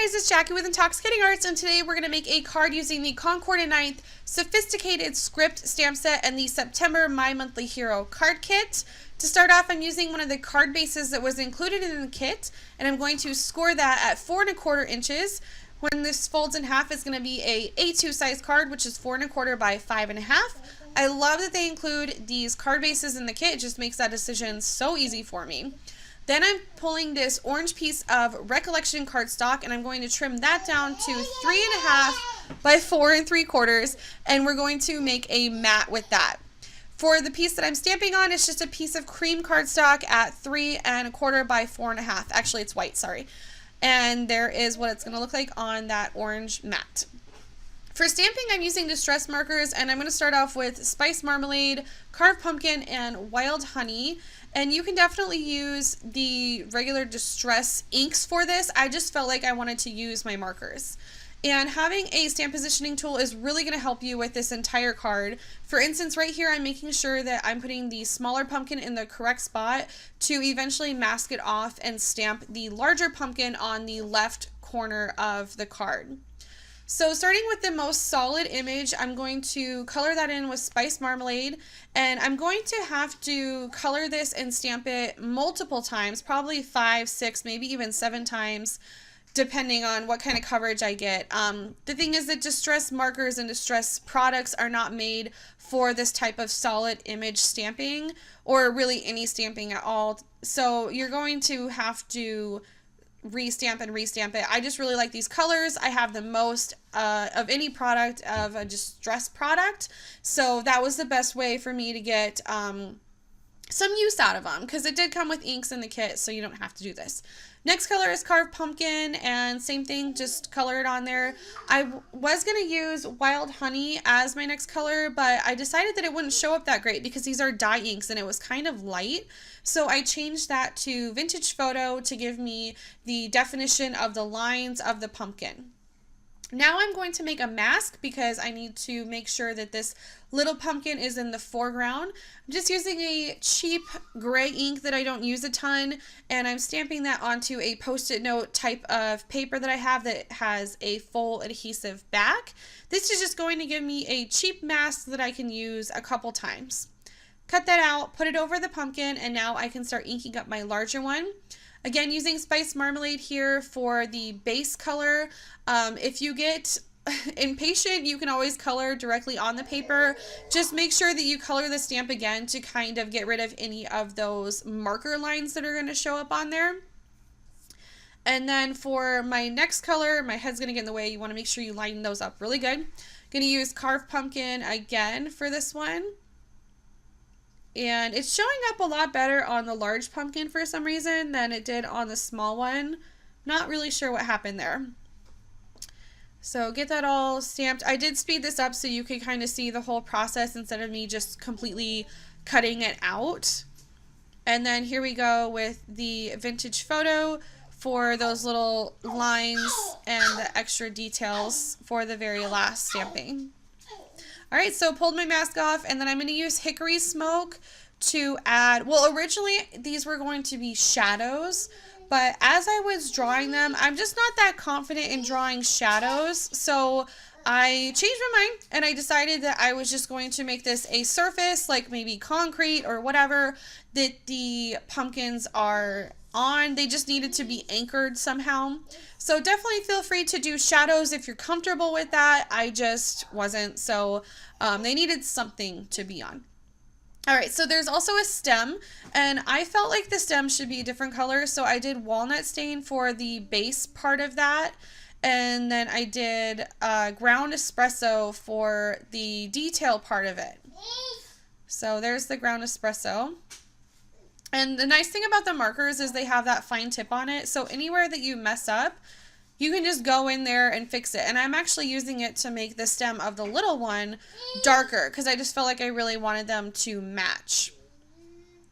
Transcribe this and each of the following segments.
guys, it's Jackie with Intoxicating Arts, and today we're going to make a card using the Concord 9th Sophisticated Script Stamp Set and the September My Monthly Hero card kit. To start off, I'm using one of the card bases that was included in the kit, and I'm going to score that at 4¼ inches. When this folds in half, it's going to be a A2 size card, which is 4¼ by 5½. I love that they include these card bases in the kit. It just makes that decision so easy for me. Then I'm pulling this orange piece of Recollection cardstock, and I'm going to trim that down to 3½ by 4¾ and we're going to make a mat with that. For the piece that I'm stamping on, it's just a piece of cream cardstock at 3¼ by 4½. Actually, it's white, sorry. And there is what it's going to look like on that orange mat. For stamping, I'm using distress markers, and I'm going to start off with Spice Marmalade, Carved Pumpkin, and Wild Honey. And you can definitely use the regular distress inks for this. I just felt like I wanted to use my markers. And having a stamp positioning tool is really going to help you with this entire card. For instance, right here, I'm making sure that I'm putting the smaller pumpkin in the correct spot to eventually mask it off and stamp the larger pumpkin on the left corner of the card. So starting with the most solid image, I'm going to color that in with Spice Marmalade, and I'm going to have to color this and stamp it multiple times, probably 5, 6, maybe even 7 times, depending on what kind of coverage I get. The thing is that distress markers and distress products are not made for this type of solid image stamping, or really any stamping at all. So you're going to have to restamp and restamp it. I just really like these colors. I have the most of any product of a distress product, so that was the best way for me to get some use out of them, because it did come with inks in the kit, so you don't have to do this. Next color is Carved Pumpkin, and same thing, just color it on there. I was going to use Wild Honey as my next color, but I decided that it wouldn't show up that great because these are dye inks and it was kind of light. So I changed that to Vintage Photo to give me the definition of the lines of the pumpkin. Now I'm going to make a mask because I need to make sure that this little pumpkin is in the foreground. I'm just using a cheap gray ink that I don't use a ton, and I'm stamping that onto a post-it note type of paper that I have that has a full adhesive back. This is just going to give me a cheap mask that I can use a couple times. Cut that out, put it over the pumpkin, and now I can start inking up my larger one. Again, using Spice Marmalade here for the base color. If you get impatient, you can always color directly on the paper. Just make sure that you color the stamp again to kind of get rid of any of those marker lines that are going to show up on there. And then for my next color, my head's going to get in the way. You want to make sure you line those up really good. Going to use Carved Pumpkin again for this one. And it's showing up a lot better on the large pumpkin for some reason than it did on the small one. Not really sure what happened there. So get that all stamped. I did speed this up so you could kind of see the whole process instead of me just completely cutting it out. And then here we go with the Vintage Photo for those little lines and the extra details for the very last stamping. Alright, so pulled my mask off, and then I'm going to use Hickory Smoke to add, well, originally these were going to be shadows, but as I was drawing them, I'm just not that confident in drawing shadows, so I changed my mind, and I decided that I was just going to make this a surface, like maybe concrete or whatever, that the pumpkins are on. They just needed to be anchored somehow. So definitely feel free to do shadows if you're comfortable with that. I just wasn't, so they needed something to be on. Alright, so there's also a stem, and I felt like the stem should be a different color, so I did walnut stain for the base part of that, and then I did ground espresso for the detail part of it. So there's the ground espresso. And the nice thing about the markers is they have that fine tip on it, so anywhere that you mess up, you can just go in there and fix it. And I'm actually using it to make the stem of the little one darker because I just felt like I really wanted them to match.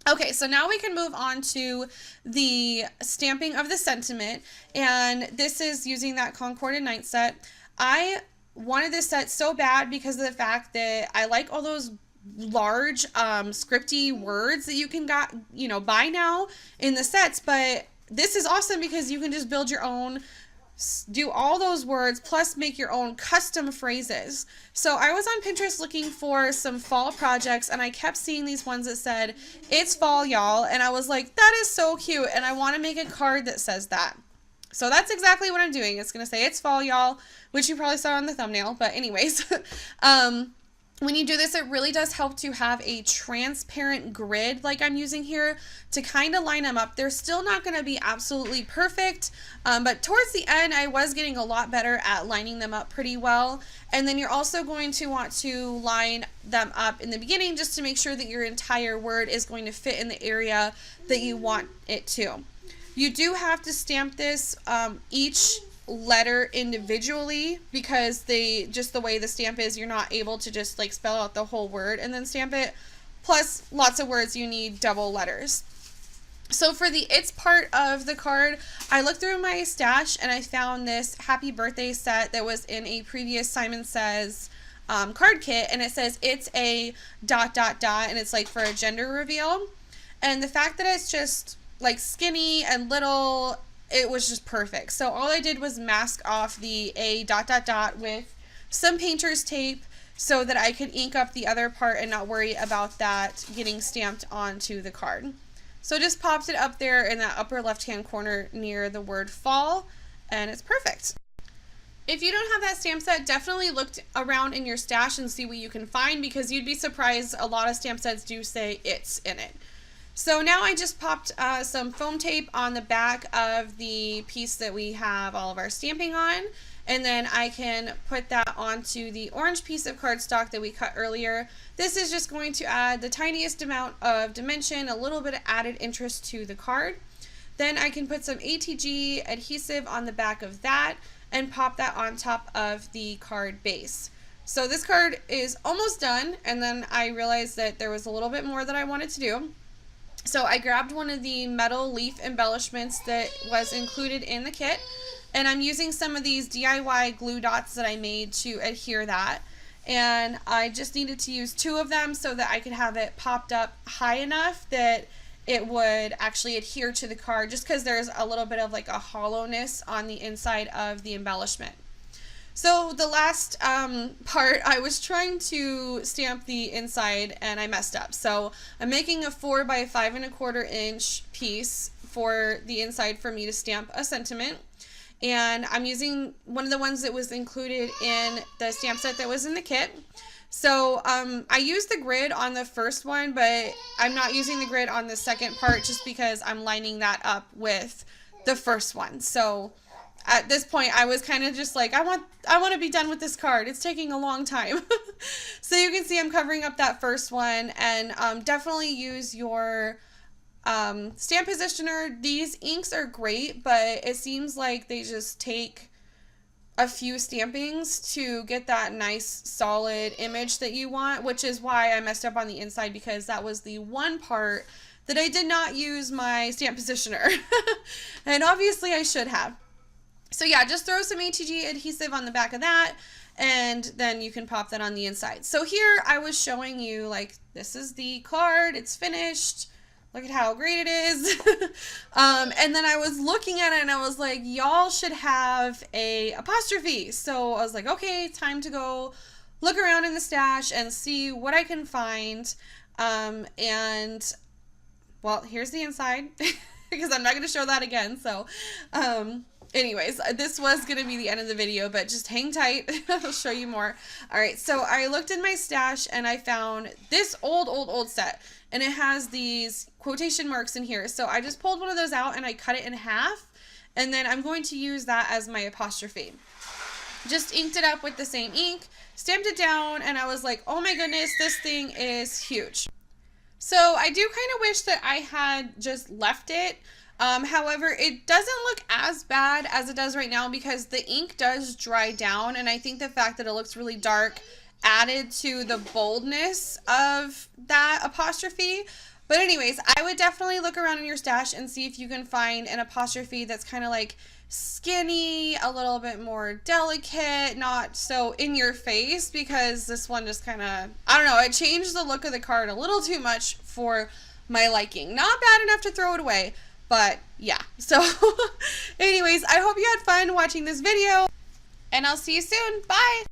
Okay, so now we can move on to the stamping of the sentiment, and this is using that Concord 9th set. I wanted this set so bad because of the fact that I like all those large scripty words that you can buy now in the sets, but this is awesome because you can just build your own do all those words plus make your own custom phrases. So I was on Pinterest looking for some fall projects, and I kept seeing these ones that said, "It's fall, y'all," and I was like, that is so cute, and I want to make a card that says that. So that's exactly what I'm doing. It's going to say, "It's fall, y'all," which you probably saw on the thumbnail, but anyways. When you do this, it really does help to have a transparent grid like I'm using here to kind of line them up. They're still not going to be absolutely perfect, but towards the end, I was getting a lot better at lining them up pretty well. And then you're also going to want to line them up in the beginning just to make sure that your entire word is going to fit in the area that you want it to. You do have to stamp this each letter individually, because just the way the stamp is, you're not able to just like spell out the whole word and then stamp it. Plus, lots of words you need double letters. So for the "it's" part of the card, I looked through my stash and I found this happy birthday set that was in a previous Simon Says card kit, and it says "it's a ... and it's like for a gender reveal. And the fact that it's just like skinny and little, it was just perfect. So all I did was mask off the a ... with some painter's tape so that I could ink up the other part and not worry about that getting stamped onto the card. So just popped it up there in that upper left hand corner near the word fall, and it's perfect. If you don't have that stamp set, definitely look around in your stash and see what you can find, because you'd be surprised, a lot of stamp sets do say "it's" in it. So now I just popped some foam tape on the back of the piece that we have all of our stamping on, and then I can put that onto the orange piece of cardstock that we cut earlier. This is just going to add the tiniest amount of dimension, a little bit of added interest to the card. Then I can put some ATG adhesive on the back of that and pop that on top of the card base. So this card is almost done, and then I realized that there was a little bit more that I wanted to do. So I grabbed one of the metal leaf embellishments that was included in the kit, and I'm using some of these DIY glue dots that I made to adhere that. And I just needed to use 2 of them so that I could have it popped up high enough that it would actually adhere to the card, just because there's a little bit of like a hollowness on the inside of the embellishment. So the last part, I was trying to stamp the inside and I messed up. So I'm making a 4 by 5 1/4 inch piece for the inside for me to stamp a sentiment. And I'm using one of the ones that was included in the stamp set that was in the kit. So I used the grid on the first one, but I'm not using the grid on the second part just because I'm lining that up with the first one. So at this point, I was kind of just like, I want to be done with this card. It's taking a long time. So you can see I'm covering up that first one, and definitely use your stamp positioner. These inks are great, but it seems like they just take a few stampings to get that nice solid image that you want, which is why I messed up on the inside, because that was the one part that I did not use my stamp positioner. And obviously I should have. So yeah, just throw some ATG adhesive on the back of that, and then you can pop that on the inside. So here I was showing you, like, this is the card, it's finished, look at how great it is. And then I was looking at it and I was like, y'all should have a apostrophe. So I was like, okay, time to go look around in the stash and see what I can find. And well, here's the inside because I'm not going to show that again. So, anyways, this was going to be the end of the video, but just hang tight. I'll show you more. All right, so I looked in my stash and I found this old set, and it has these quotation marks in here. So I just pulled one of those out and I cut it in half, and then I'm going to use that as my apostrophe. Just inked it up with the same ink, stamped it down, and I was like, oh my goodness, this thing is huge. So I do kind of wish that I had just left it. However, it doesn't look as bad as it does right now because the ink does dry down, and I think the fact that it looks really dark added to the boldness of that apostrophe. But anyways, I would definitely look around in your stash and see if you can find an apostrophe that's kind of like skinny, a little bit more delicate, not so in your face, because this one just kind of, I don't know, it changed the look of the card a little too much for my liking. Not bad enough to throw it away, But yeah, so anyways, I hope you had fun watching this video, and I'll see you soon. Bye!